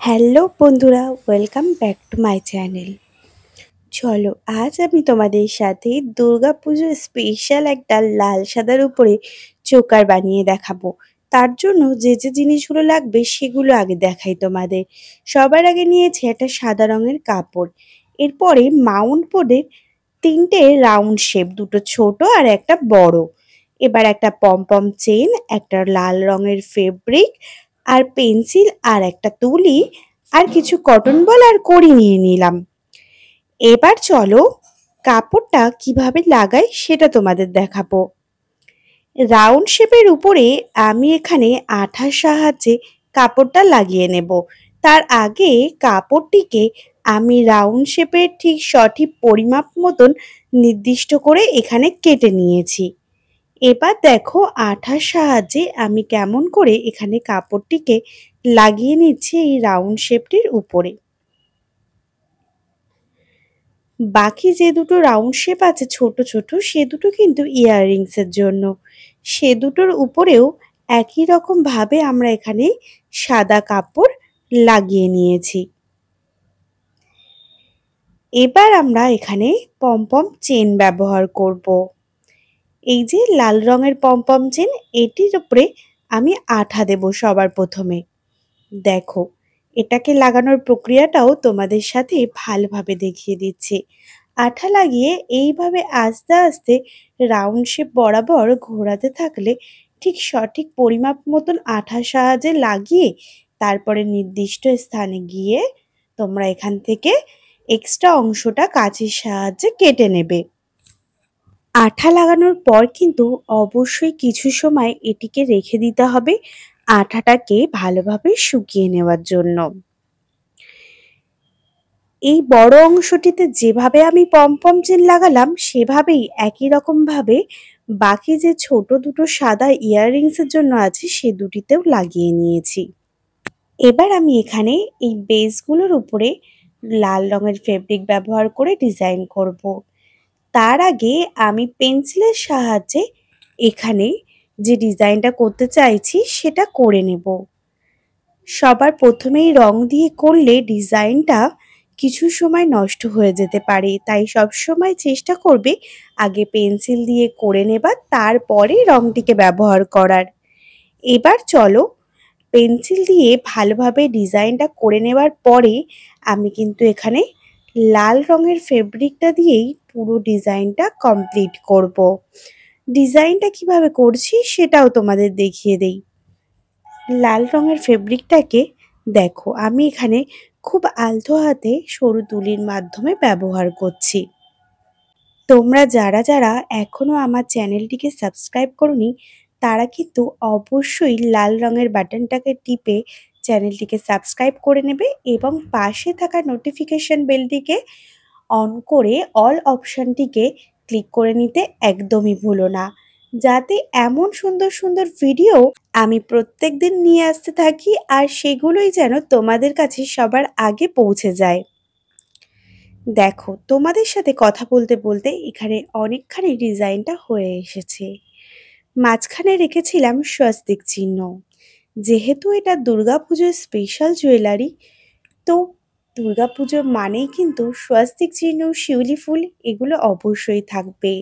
Hello বন্ধুরা, welcome back to my channel. চলো আজ আমি তোমাদের সাথে দুর্গাপুজোর স্পেশাল একটা লাল সাদার উপরে চোকার বানিয়ে দেখাবো। তার জন্য যে যে জিনিসগুলো লাগবে সেগুলো আগে দেখাই তোমাদের। সবার আগে নিয়েছি একটা সাদা রঙের কাপড়। এরপরে মাউন্ট বোর্ডের তিনটে রাউন্ড শেপ, দুটো ছোট আর একটা বড়। এবার একটা পমপম চেন, একটা লাল রঙের ফেব্রিক আর পেন্সিল আর একটা তুলি আর কিছু কটন বল আর কড়ি নিয়ে নিলাম। এবার চলো কাপড়টা কিভাবে লাগাই সেটা তোমাদের দেখাবো। রাউন্ড শেপের উপরে আমি এখানে আঠার সাহায্যে কাপড়টা লাগিয়ে নেব। তার আগে কাপড়টিকে আমি রাউন্ড শেপের ঠিক সঠিক পরিমাপ মতন নির্দিষ্ট করে এখানে কেটে নিয়েছি। এবার দেখো আঠার সাহায্যে আমি কেমন করে এখানে কাপড়টিকে লাগিয়ে নিচ্ছি এই রাউন্ড শেপটির উপরে। বাকি যে দুটো রাউন্ড শেপ আছে ছোট ছোট, সে দুটো কিন্তু ইয়াররিংসের জন্য। সে দুটোর উপরেও একই রকম ভাবে আমরা এখানে সাদা কাপড় লাগিয়ে নিয়েছি। এবার আমরা এখানে পমপম চেন ব্যবহার করব। এই যে লাল রঙের পমপম চেন, এটির উপরে আমি আঠা দেব সবার প্রথমে। দেখো, এটাকে লাগানোর প্রক্রিয়াটাও তোমাদের সাথে ভালোভাবে দেখিয়ে দিচ্ছি। আঠা লাগিয়ে এইভাবে আস্তে আস্তে রাউন্ড শেপ বরাবর ঘোরাতে থাকলে ঠিক সঠিক পরিমাপ মতন আঠার সাহায্যে লাগিয়ে তারপরে নির্দিষ্ট স্থানে গিয়ে তোমরা এখান থেকে এক্সট্রা অংশটা কাঁচির সাহায্যে কেটে নেবে। আঠা লাগানোর পর কিন্তু অবশ্যই কিছু সময় এটিকে রেখে দিতে হবে আঠাটাকে ভালোভাবে শুকিয়ে নেওয়ার জন্য। এই বড় অংশটিতে যেভাবে আমি পমপম চেন লাগালাম সেভাবেই একই রকম ভাবে বাকি যে ছোট দুটো সাদা ইয়াররিংসের জন্য আছে সে দুটিতেও লাগিয়ে নিয়েছি। এবার আমি এখানে এই বেসগুলোর উপরে লাল রঙের ফেব্রিক ব্যবহার করে ডিজাইন করব। তার আগে আমি পেন্সিলের সাহায্যে এখানে যে ডিজাইনটা করতে চাইছি সেটা করে নেব। সবার প্রথমেই রং দিয়ে করলে ডিজাইনটা কিছু সময় নষ্ট হয়ে যেতে পারে, তাই সব সময় চেষ্টা করবে আগে পেন্সিল দিয়ে করে নেবার, তারপরে রংটিকে ব্যবহার করার। এবার চলো পেন্সিল দিয়ে ভালোভাবে ডিজাইনটা করে নেবার পরে আমি কিন্তু এখানে লাল রঙের ফেব্রিকটা দিয়েই পুরো ডিজাইনটা কমপ্লিট করব। ডিজাইনটা কিভাবে করছি সেটাও তোমাদের দেখিয়ে দেই। লাল রঙের ফেব্রিকটাকে দেখো আমি এখানে খুব আলতো হাতে সরু তুলির মাধ্যমে ব্যবহার করছি। তোমরা যারা যারা এখনো আমার চ্যানেলটিকে সাবস্ক্রাইব করোনি তারা কিন্তু অবশ্যই লাল রঙের বাটনটাকে টিপে চ্যানেলটিকে সাবস্ক্রাইব করে নেবে এবং পাশে থাকা নোটিফিকেশন বেলটিকে অন করে অল অপশানটিকে ক্লিক করে নিতে একদমই ভুলো না, যাতে এমন সুন্দর সুন্দর ভিডিও আমি প্রত্যেকদিন নিয়ে আসতে থাকি আর সেগুলোই যেন তোমাদের কাছে সবার আগে পৌঁছে যায়। দেখো তোমাদের সাথে কথা বলতে বলতে এখানে অনেকখানি ডিজাইনটা হয়ে এসেছে। মাঝখানে রেখেছিলাম স্বস্তিক চিহ্ন। যেহেতু এটা দুর্গাপুজোর স্পেশাল জুয়েলারি, তো দুর্গাপুজো মানেই কিন্তু স্বস্তিক চিহ্ন, শিউলি ফুল এগুলো অবশ্যই থাকবে।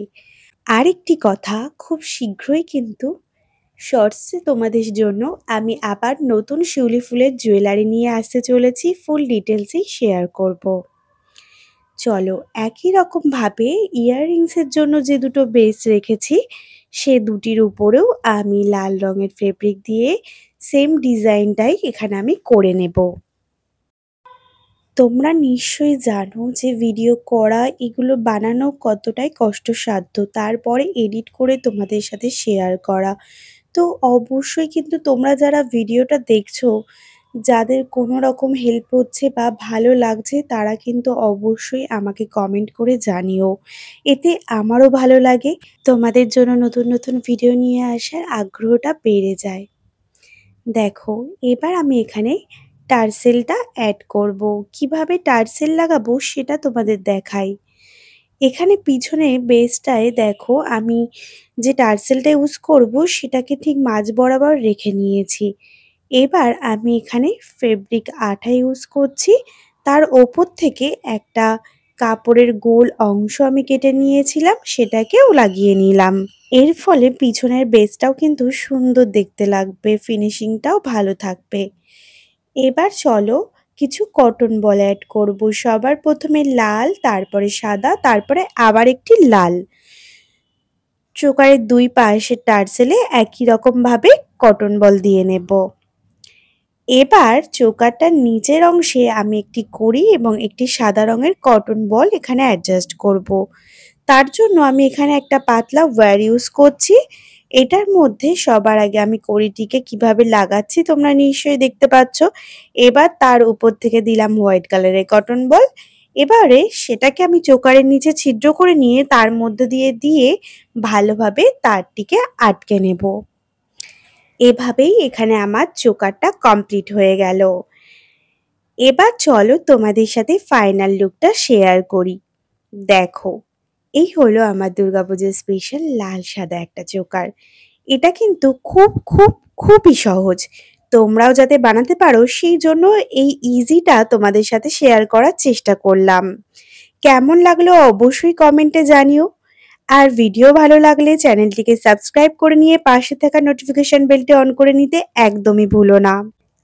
আরেকটি কথা, খুব শীঘ্রই কিন্তু শর্টসে তোমাদের জন্য আমি আবার নতুন শিউলি ফুলের জুয়েলারি নিয়ে আসতে চলেছি, ফুল ডিটেলসেই শেয়ার করব। চলো একই রকমভাবে ইয়াররিংসের জন্য যে দুটো বেস রেখেছি সে দুটির উপরেও আমি লাল রঙের ফেব্রিক দিয়ে সেম ডিজাইনটাই এখানে আমি করে নেব। তোমরা নিশ্চয়ই জানো যে ভিডিও করা এগুলো বানানো কতটাই কষ্টসাধ্য, তারপরে এডিট করে তোমাদের সাথে শেয়ার করা। তো অবশ্যই কিন্তু তোমরা যারা ভিডিওটা দেখছো, যাদের কোনো রকম হেল্প হচ্ছে বা ভালো লাগছে তারা কিন্তু অবশ্যই আমাকে কমেন্ট করে জানিও। এতে আমারও ভালো লাগে, তোমাদের জন্য নতুন নতুন ভিডিও নিয়ে আসার আগ্রহটা বেড়ে যায়। দেখো এবার আমি এখানে টার্সেলটা অ্যাড করব। কিভাবে টার্সেল লাগাবো সেটা তোমাদের দেখাই। এখানে পিছনে বেসটায় দেখো আমি যে টার্সেলটা ইউজ করব সেটাকে ঠিক মাঝ বরাবর রেখে নিয়েছি। এবার আমি এখানে ফেব্রিক আঠা ইউজ করছি। তার ওপর থেকে একটা কাপড়ের গোল অংশ আমি কেটে নিয়েছিলাম, সেটাকেও লাগিয়ে নিলাম। এর ফলে পিছনের বেসটাও কিন্তু সুন্দর দেখতে লাগবে, ফিনিশিংটাও ভালো থাকবে। এবার চলো কিছু কটন বল অ্যাড করব। সবার প্রথমে লাল, তারপরে সাদা, তারপরে আবার একটি লাল। চোকারের দুই পাশের টার্সেলে একই রকমভাবে কটন বল দিয়ে নেব। এবার চোকারটার নিচের অংশে আমি একটি কড়ি এবং একটি সাদা রঙের কটন বল এখানে অ্যাডজাস্ট করব। তার জন্য আমি এখানে একটা পাতলা ওয়্যার ইউজ করছি। এটার মধ্যে সবার আগে আমি কড়িটিকে কিভাবে লাগাচ্ছি তোমরা নিশ্চয়ই দেখতে পাচ্ছ। এবার তার উপর থেকে দিলাম হোয়াইট কালারের কটন বল। এবারে সেটাকে আমি চোকারের নিচে ছিদ্র করে নিয়ে তার মধ্যে দিয়ে ভালোভাবে তারটিকে আটকে নেব। এভাবেই এখানে আমার চোকারটা কমপ্লিট হয়ে গেল। এবার চলো তোমাদের সাথে ফাইনাল লুকটা শেয়ার করি। দেখো, এই হলো আমার দুর্গাপুজোর স্পেশাল লাল সাদা একটা চোকার। এটা কিন্তু খুবই সহজ। তোমরাও যাতে বানাতে পারো সেই জন্য এই ইজিটা তোমাদের সাথে শেয়ার করার চেষ্টা করলাম। কেমন লাগলো অবশ্যই কমেন্টে জানিও। আর ভিডিও ভালো লাগলে চ্যানেলটিকে সাবস্ক্রাইব করে নিয়ে পাশে থাকা নোটিফিকেশন বেলটি অন করে নিতে একদমই ভুলো না।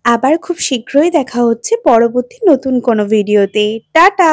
আবার খুব শীঘ্রই দেখা হচ্ছে পরবর্তী নতুন কোনো ভিডিওতে। টাটা!